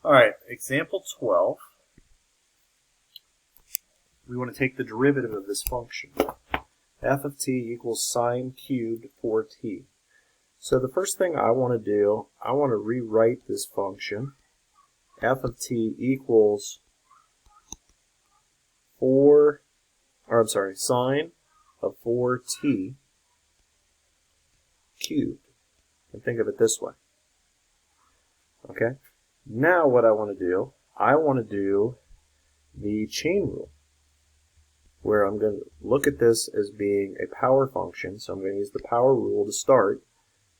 All right, example 12. We want to take the derivative of this function. F of t equals sine cubed 4t. So the first thing I want to do, I want to rewrite this function. F of t equals sine of 4t cubed. And think of it this way. Okay? Now what I want to do, I want to do the chain rule, where I'm going to look at this as being a power function. So I'm going to use the power rule to start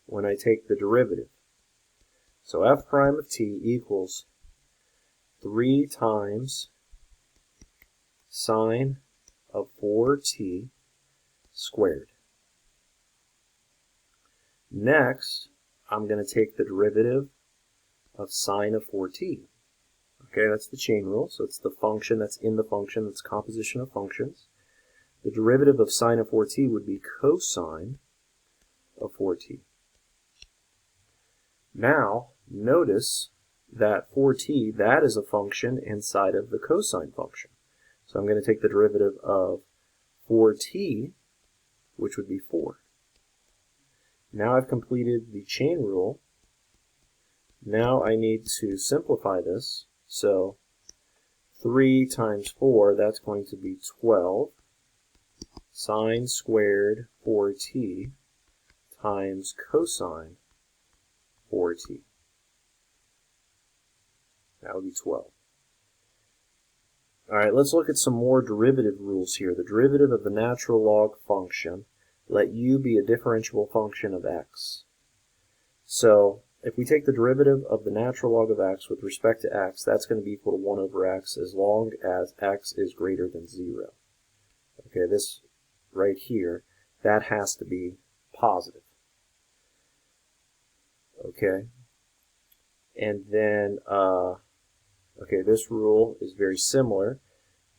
when I take the derivative. So f prime of t equals 3 times sine of 4t squared. Next, I'm going to take the derivative of sine of 4t. Okay, that's the chain rule, so it's the function that's in the function, that's composition of functions. The derivative of sine of 4t would be cosine of 4t. Now, notice that 4t, that is a function inside of the cosine function. So I'm going to take the derivative of 4t, which would be 4. Now I've completed the chain rule. Now I need to simplify this. So 3 times 4, that's going to be 12 sine squared 4t times cosine 4t. That would be 12. All right, let's look at some more derivative rules here. The derivative of the natural log function, let u be a differentiable function of x. So if we take the derivative of the natural log of x with respect to x, that's going to be equal to 1 over x as long as x is greater than 0. Okay, this right here, that has to be positive. Okay, and then, okay, this rule is very similar.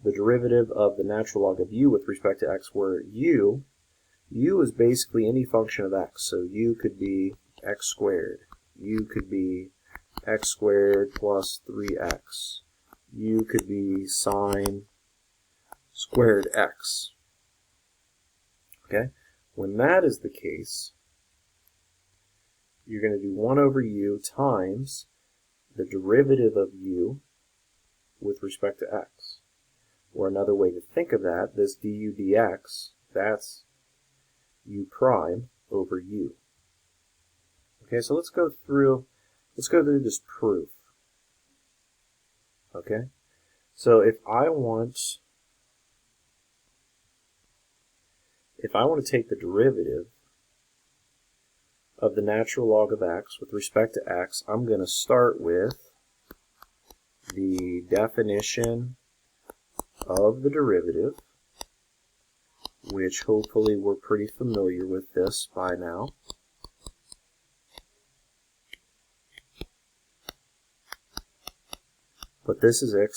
The derivative of the natural log of u with respect to x, where u is basically any function of x. So u could be x squared. U could be x squared plus 3x. U could be sine squared x. Okay? When that is the case, you're going to do 1 over u times the derivative of u with respect to x. Or another way to think of that, this du dx, that's u prime over u. Okay, so let's go through this proof. Okay? So if I want to take the derivative of the natural log of x with respect to x, I'm going to start with the definition of the derivative, which hopefully we're pretty familiar with this by now. But this is it,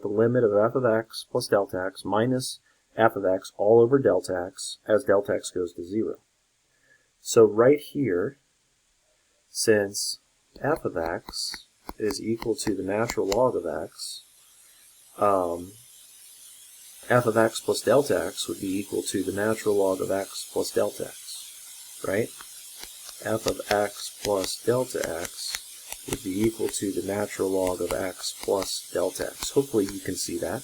the limit of f of x plus delta x minus f of x all over delta x as delta x goes to 0. So right here, since f of x is equal to the natural log of x, f of x plus delta x would be equal to the natural log of x plus delta x, right? F of x plus delta x would be equal to the natural log of x plus delta x. Hopefully you can see that.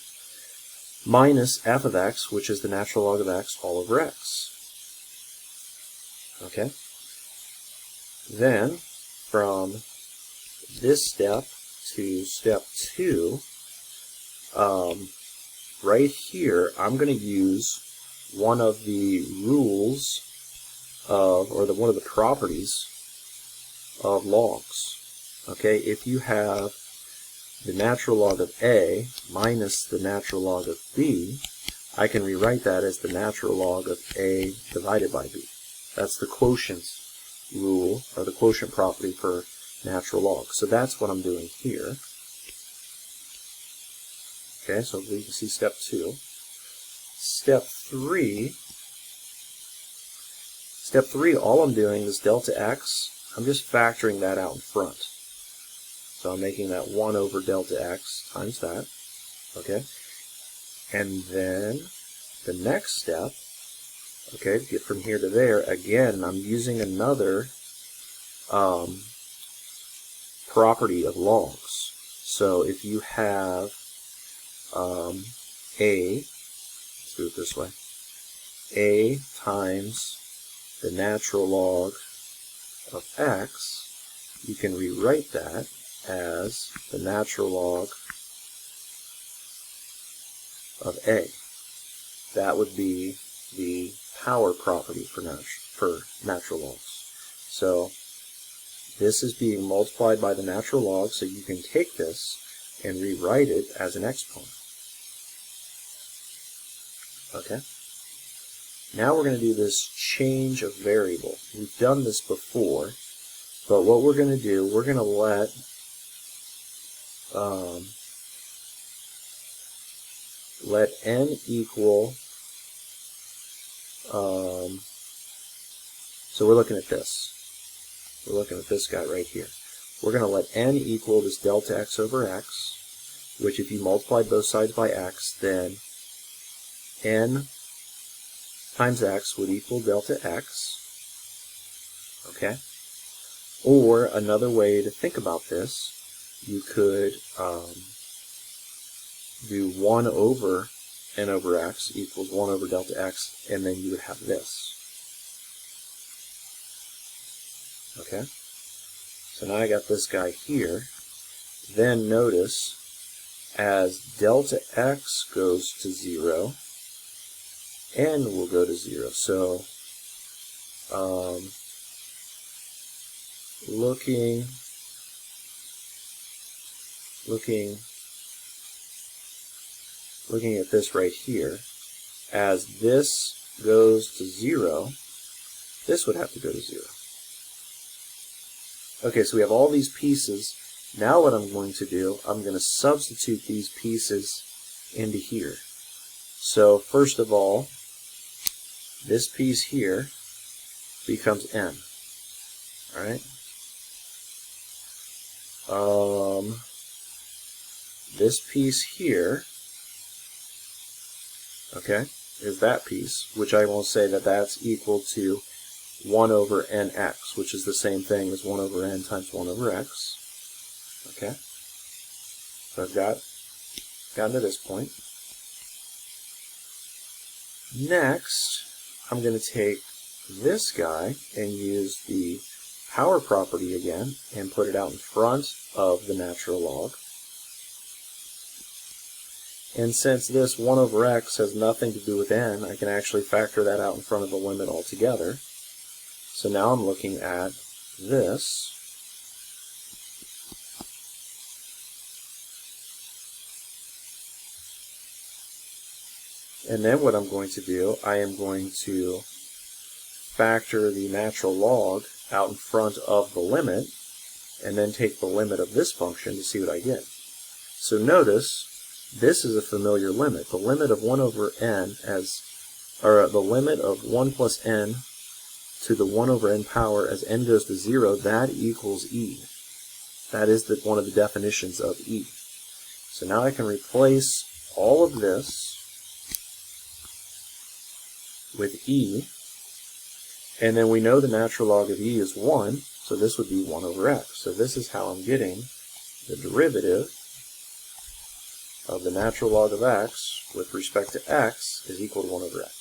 Minus f of x, which is the natural log of x all over x. Okay? Then, from this step to step 2, right here, I'm going to use one of the rules of, or one of the properties of logs. Okay, if you have the natural log of a minus the natural log of b, I can rewrite that as the natural log of a divided by b. That's the quotient rule, or the quotient property for natural logs. So that's what I'm doing here. Okay, so we can see step 2. Step 3, all I'm doing is delta x, I'm just factoring that out in front. So So I'm making that 1 over delta x times that. Okay? And then the next step, okay, to get from here to there, again, I'm using another property of logs. So if you have let's do it this way, a times the natural log of x, you can rewrite that as the natural log of a. That would be the power property for natural logs. So this is being multiplied by the natural log, so you can take this and rewrite it as an exponent. Okay? Now we're going to do this change of variable. We've done this before, but what we're going to do, we're going to let n equal, so we're looking at this. We're looking at this guy right here. We're going to let n equal this delta x over x, which if you multiplied both sides by x, then n times x would equal delta x. Okay? Or another way to think about this, you could do 1 over n over x equals 1 over delta x, and then you would have this. Okay? So now I got this guy here. Then notice, as delta x goes to 0, n will go to 0. So, looking at this right here, as this goes to 0, this would have to go to 0. Okay, so we have all these pieces. Now what I'm going to do, I'm going to substitute these pieces into here. So first of all, this piece here becomes n. Alright? This piece here, okay, is that piece, which I will say that that's equal to 1 over nx, which is the same thing as 1 over n times 1 over x. Okay? So I've gotten to this point. Next, I'm going to take this guy and use the power property again and put it out in front of the natural log. And since this 1 over x has nothing to do with n, I can actually factor that out in front of the limit altogether. So now I'm looking at this. And then what I'm going to do, I am going to factor the natural log out in front of the limit, and then take the limit of this function to see what I get. So notice, this is a familiar limit. The limit of 1 over n the limit of 1 plus n to the 1 over n power as n goes to 0, that equals e. That is one of the definitions of e. So now I can replace all of this with e, and then we know the natural log of e is 1, so this would be 1 over x. So this is how I'm getting the derivative of the natural log of x with respect to x is equal to 1 over x.